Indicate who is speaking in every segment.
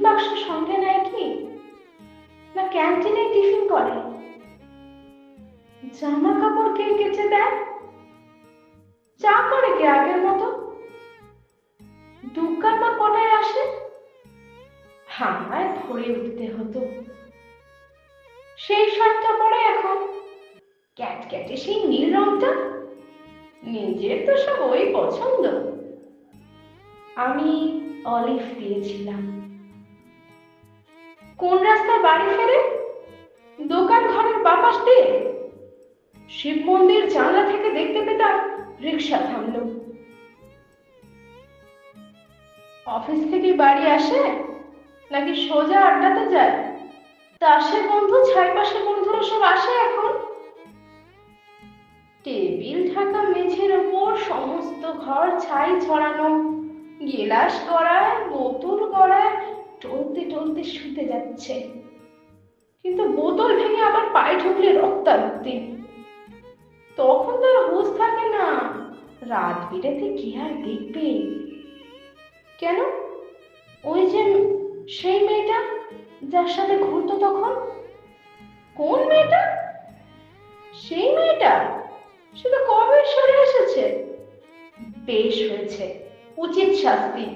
Speaker 1: বাক্স সঙ্গে নেয় কি, না ক্যান্টিনে টিফিন করে? জামা কাপড় কে কেচে দেয়? চা করে কে আগের মতো? দোকান বা কটায় আসে? হামায় ভরে উঠতে হতো। সেই শার্টটা পরে এখন ক্যাটক্যাটে সেই নীল রংটা। নিজের তো সব ওই পছন্দ। আমি অলিভ দিয়েছিলাম। কোন রাস্তায় বাড়ি ফেরে? দোকান ঘরের বাপাস দিয়ে। শিব মন্দির জানলা থেকে দেখতে পেতাম রিক্সা থামলো। অফিস থেকে বাড়ি আসে নাকি সোজা আড্ডাতে যায়? তাসের বন্ধু, ছাইপাশের বন্ধুরা সব আসে এখন। টেবিল ঢাকা মেঝের ওপর সমস্ত ঘর ছাই ছড়ানো, গেলাস গড়ায়, বোতল গড়ায়, টলতে টলতে শুতে যাচ্ছে। কিন্তু বোতল ভেঙে আবার পায়ে ঢুকলে রক্তারক্তি। তখন তো আর হুঁশ থাকে না, রাত বিরেতে কি আর দেখবে। কেন, ওই যে সেই মেয়েটা যার সাথে ঘুরতো তখন। কোন মেয়েটা? সেই মেয়েটা সে তো কবে সরে এসেছে। বেশ হয়েছে, উচিত শাস্তি।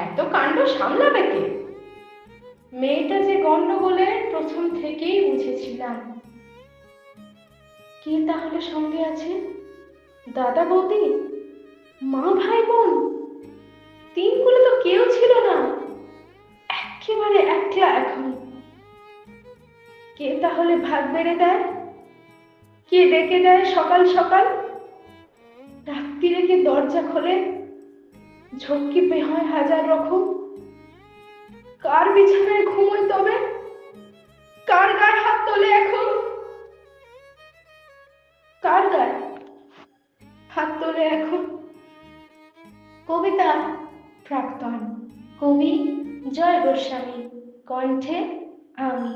Speaker 1: এত কাণ্ড সামলাবে কে? মেয়েটা যে গন্ডগোলের প্রথম থেকেই বুঝেছিলাম। কে তাহলে সঙ্গে আছে? দাদা বৌদি, মা, ভাই বোন? তিনগুলো তো কেউ ছিল না, একেবারে একলা এখন। কে তাহলে ভাগ বেড়ে দেয়? কে ডেকে দেয় সকাল সকাল? রাত্রিরে কে দরজা খোলে? ঝক্কি হয় হাজার রকম। কার বিছানায় ঘুমোয় তবে? কার গায়ে হাত তোলে এখন? কার গায়ে হাত তোলে এখন? কবিতা প্রাক্তন, কবি জয় গোস্বামী, কণ্ঠে আমি।